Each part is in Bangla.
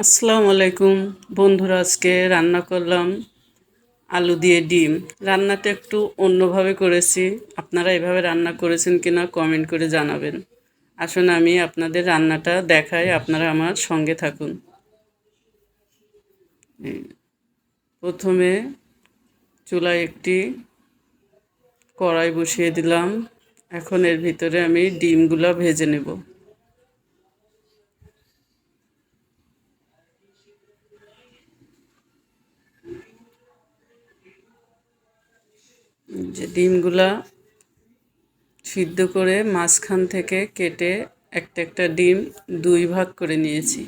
আসসালামু আলাইকুম বন্ধুরা, আজকে রান্না করলাম আলু দিয়ে ডিম। রান্নাটা একটু অন্যভাবে করেছি। আপনারা এভাবে রান্না করেছেন কিনা কমেন্ট করে জানাবেন। আসুন আমি আপনাদের রান্নাটা দেখাই, আপনারা আমার সঙ্গে থাকুন। প্রথমে চুলায় একটি কড়াই বসিয়ে দিলাম। এখন এর ভিতরে আমি ডিমগুলো ভেজে নেব। যে ডিমগুলা সিদ্ধ করে মাঝখান থেকে কেটে একটা একটা ডিম দুই ভাগ করে নিয়েছি।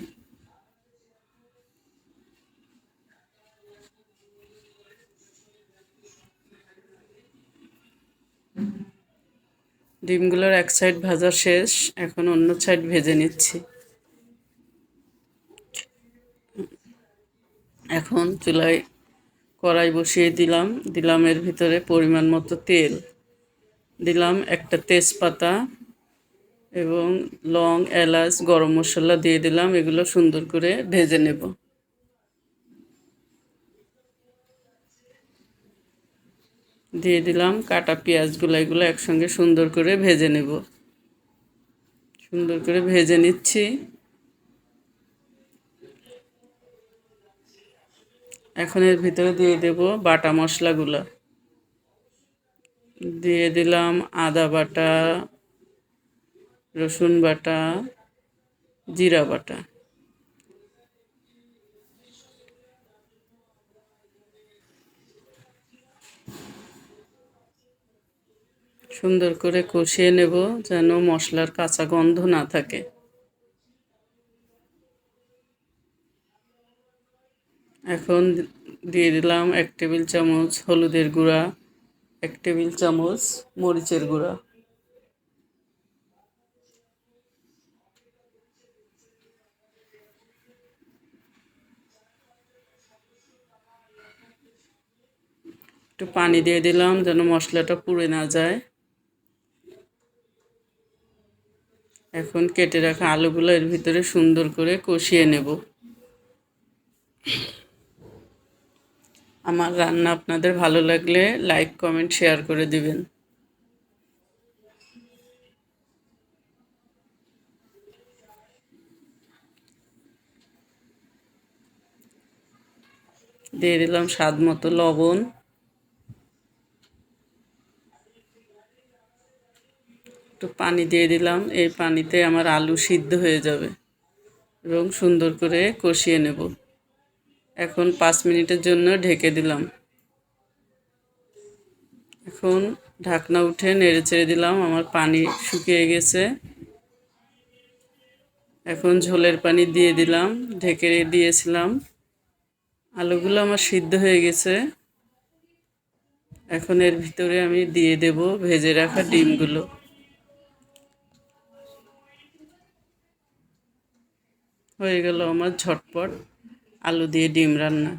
ডিমগুলোর এক সাইড ভাজা শেষ, এখন অন্য সাইড ভেজে নিচ্ছি। এখন চুলায় কড়াই বসিয়ে দিলাম এর ভিতরে পরিমাণ মতো তেল, দিলাম একটা তেজপাতা এবং লং, এলাচ, গরম মশলা দিয়ে দিলাম। এগুলো সুন্দর করে ভেজে নেব। দিয়ে দিলাম কাটা পেঁয়াজগুলো, এগুলো একসঙ্গে সুন্দর করে ভেজে নেব। সুন্দর করে ভেজে নিচ্ছি। এখন এর ভিতরে দিয়ে দেব বাটা মশলাগুলো। দিয়ে দিলাম আদা বাটা, রসুন বাটা, জিরা বাটা। সুন্দর করে কষিয়ে নেব যেন মশলার কাঁচা গন্ধ না থাকে। এখন দিয়ে দিলাম 1 টেবিল চামচ হলুদের গুঁড়া, 1 টেবিল চামচ মরিচের গুঁড়া। একটু পানি দিয়ে দিলাম যেন মশলাটা পুড়ে না যায়। এখন কেটে রাখা আলুগুলো এর ভিতরে সুন্দর করে কষিয়ে নেব। আমার রান্না আপনাদের ভালো লাগলে লাইক, কমেন্ট, শেয়ার করে দিবেন। দিয়ে দিলাম স্বাদ মতো লবণ। একটু পানি দিয়ে দিলাম, এই পানিতে আমার আলু সিদ্ধ হয়ে যাবে এবং সুন্দর করে কষিয়ে নেব। এখন 5 মিনিটের জন্য ঢেকে দিলাম। এখন ঢাকনা উঠে নেড়ে চেড়ে দিলাম, আমার পানি শুকিয়ে গেছে। এখন ঝোলের পানি দিয়ে দিলাম, ঢেকে দিয়েছিলাম। আলুগুলো আমার সিদ্ধ হয়ে গেছে। এখন এর ভিতরে আমি দিয়ে দেব ভেজে রাখা ডিমগুলো। হয়ে গেল আমার ঝটপট আলু দিয়ে ডিম রান্না।